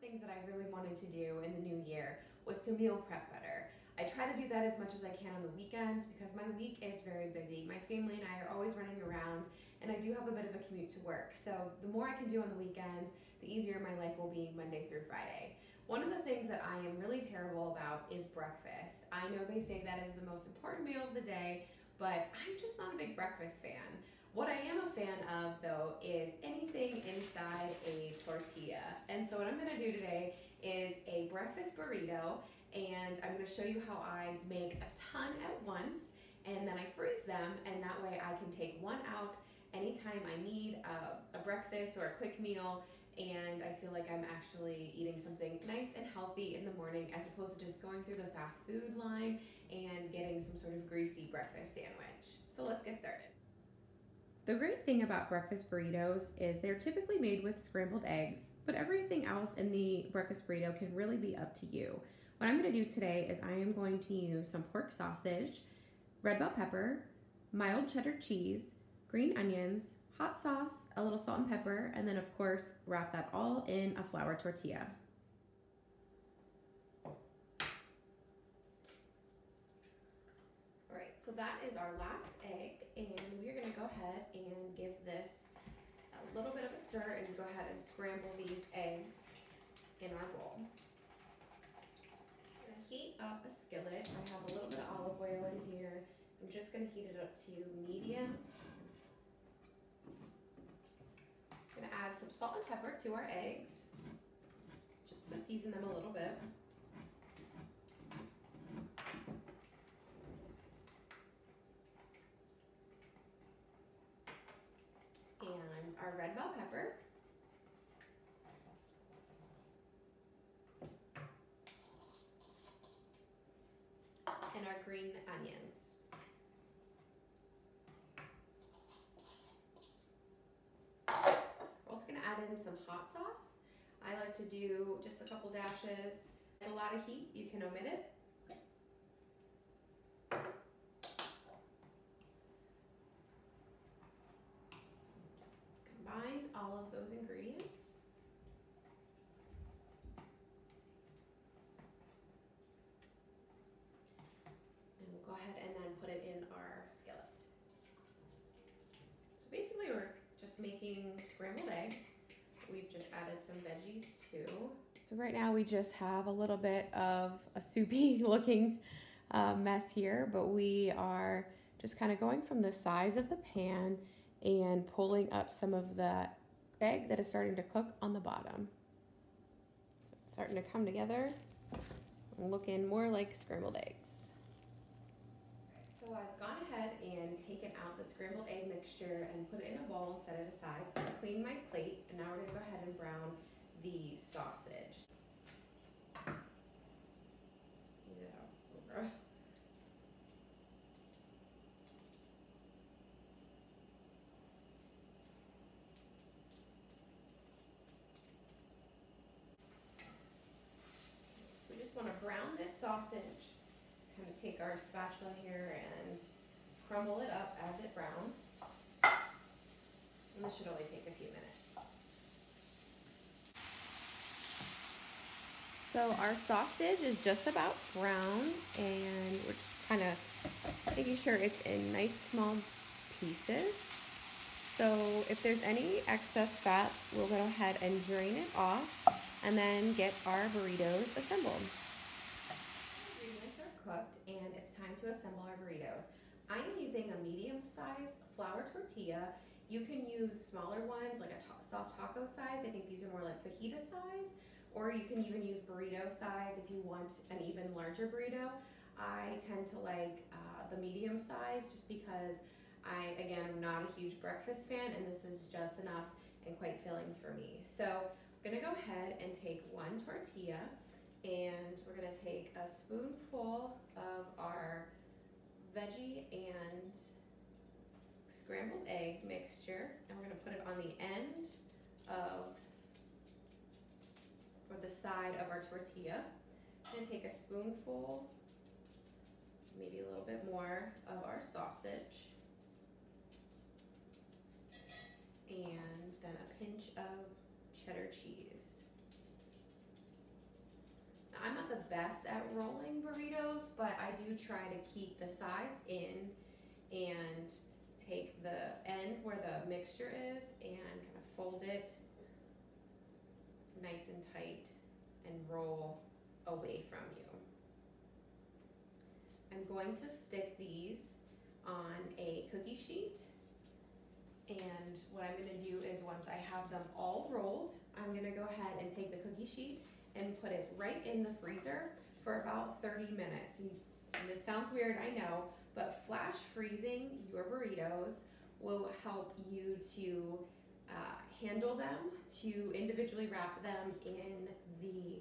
things that I really wanted to do in the new year was to meal prep better. I try to do that as much as I can on the weekends because my week is very busy. My family and I are always running around, and I do have a bit of a commute to work. So the more I can do on the weekends, the easier my life will be Monday through Friday. One of the things that I am really terrible about is breakfast. I know they say that is the most important meal of the day, but I'm just not a big breakfast fan. What I am a fan of, though, is anything inside a tortilla. And so what I'm gonna do today is a breakfast burrito, and I'm gonna show you how I make a ton at once, and then I freeze them, and that way I can take one out anytime I need a breakfast or a quick meal, and I feel like I'm actually eating something nice and healthy in the morning as opposed to just going through the fast food line and getting some sort of greasy breakfast sandwich. So let's get started. The great thing about breakfast burritos is they're typically made with scrambled eggs, but everything else in the breakfast burrito can really be up to you. What I'm going to do today is I am going to use some pork sausage, red bell pepper, mild cheddar cheese, green onions, hot sauce, a little salt and pepper, and then of course wrap that all in a flour tortilla. All right, so that is our last egg, and we're gonna go ahead and give this a little bit of a stir and go ahead and scramble these eggs in our bowl. I'm gonna heat up a skillet. I have a little bit of olive oil in here. I'm just gonna heat it up to medium. I'm gonna add some salt and pepper to our eggs, just to season them a little bit. And our red bell pepper. And our green onions. We're also gonna add in some hot sauce. I like to do just a couple dashes. A lot of heat, you can omit it. Combined all of those ingredients. And we'll go ahead and then put it in our skillet. So basically we're just making scrambled eggs. We've just added some veggies too. So right now we just have a little bit of a soupy looking mess here, but we are just kind of going from the sides of the pan and pulling up some of the egg that is starting to cook on the bottom. So it's starting to come together and looking more like scrambled eggs. So I've gone ahead and taken out the scrambled egg mixture and put it in a bowl and set it aside. I've cleaned my plate, and now we're gonna go ahead and brown the sausage. Squeeze it out, it's a little gross. We just want to brown this sausage, kind of take our spatula here and crumble it up as it browns. And this should only take a few minutes. So our sausage is just about brown, and we're just kind of making sure it's in nice small pieces. So if there's any excess fat, we'll go ahead and drain it off and then get our burritos assembled. Ingredients are cooked, and it's time to assemble our burritos. I am using a medium-sized flour tortilla. You can use smaller ones, like a soft taco size. I think these are more like fajita size, or you can even use burrito size if you want an even larger burrito. I tend to like the medium size just because again, I'm not a huge breakfast fan, and this is just enough and quite filling for me. So I'm gonna go ahead and take one tortilla, and we're gonna take a spoonful of our veggie and scrambled egg mixture, and we're gonna put it on the end of, or the side of our tortilla. I'm gonna take a spoonful, maybe a little bit more, of our sausage, and then a pinch of cheddar cheese. best at rolling burritos, but I do try to keep the sides in and take the end where the mixture is and kind of fold it nice and tight and roll away from you. I'm going to stick these on a cookie sheet, and what I'm going to do is once I have them all rolled, I'm going to go ahead and take the cookie sheet and put it right in the freezer for about 30 minutes. And this sounds weird, I know, but flash freezing your burritos will help you to handle them, to individually wrap them in the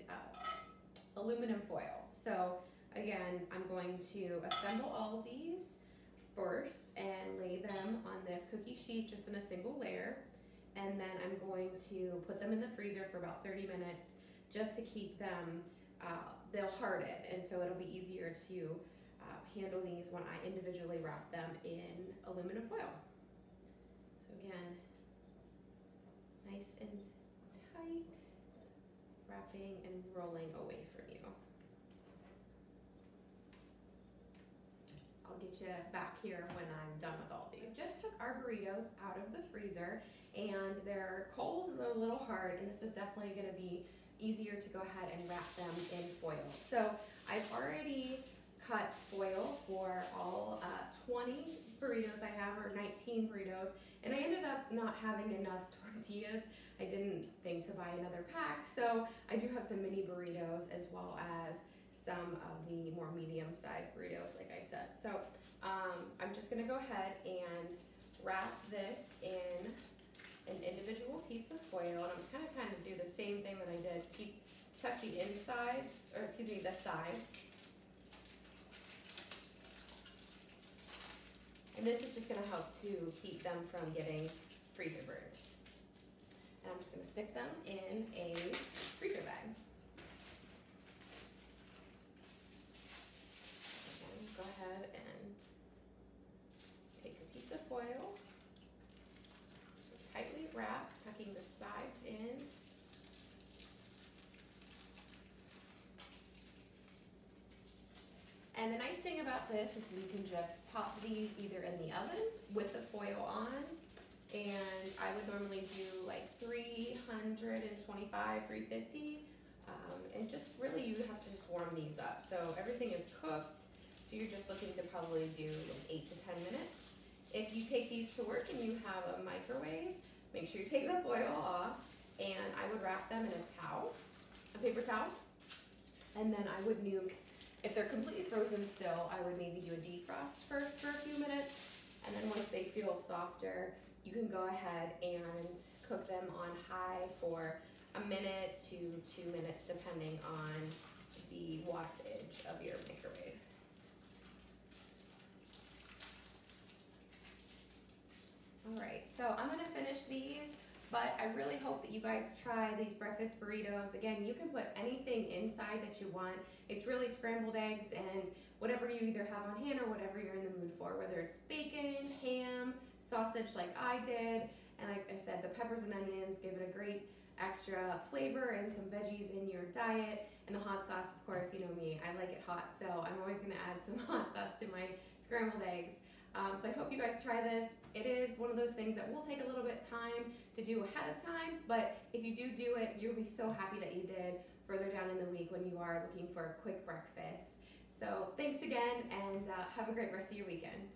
aluminum foil. So again, I'm going to assemble all of these first and lay them on this cookie sheet just in a single layer. And then I'm going to put them in the freezer for about 30 minutes just to keep them, they'll harden, and so it'll be easier to handle these when I individually wrap them in aluminum foil. So again, nice and tight, wrapping and rolling away from you. I'll get you back here when I'm done with all these. Just took our burritos out of the freezer, and they're cold and a little hard, and this is definitely going to be easier to go ahead and wrap them in foil. So I've already cut foil for all 20 burritos I have, or 19 burritos, and I ended up not having enough tortillas. I didn't think to buy another pack, so I do have some mini burritos as well as some of the more medium-sized burritos, like I said. So I'm just gonna go ahead and wrap this in an individual piece of foil, and I'm kind of do the same thing that I did. Tuck the insides, or excuse me, the sides. And this is just gonna help to keep them from getting freezer burnt. And I'm just gonna stick them in a freezer bag. Again, go ahead and take a piece of foil, tightly wrap, tucking the sides in. And the nice thing about this is we can just pop these either in the oven with the foil on, and I would normally do like 325, 350, and just really you have to just warm these up. So everything is cooked, so you're just looking to probably do like 8 to 10 minutes. If you take these to work and you have a microwave, make sure you take the foil off, and I would wrap them in a towel, a paper towel, and then I would nuke. If they're completely frozen still, I would maybe do a defrost first for a few minutes, and then once they feel softer, you can go ahead and cook them on high for a minute to 2 minutes, depending on the wattage of your microwave. All right, so I'm gonna finish these, but I really hope that you guys try these breakfast burritos. Again, you can put anything inside that you want. It's really scrambled eggs and whatever you either have on hand or whatever you're in the mood for, whether it's bacon, ham, sausage like I did, and like I said, the peppers and onions give it a great extra flavor and some veggies in your diet. And the hot sauce, of course, you know me, I like it hot, so I'm always gonna add some hot sauce to my scrambled eggs. So I hope you guys try this. It is one of those things that will take a little bit time to do ahead of time, but if you do it, you'll be so happy that you did further down in the week when you are looking for a quick breakfast. So thanks again, and have a great rest of your weekend.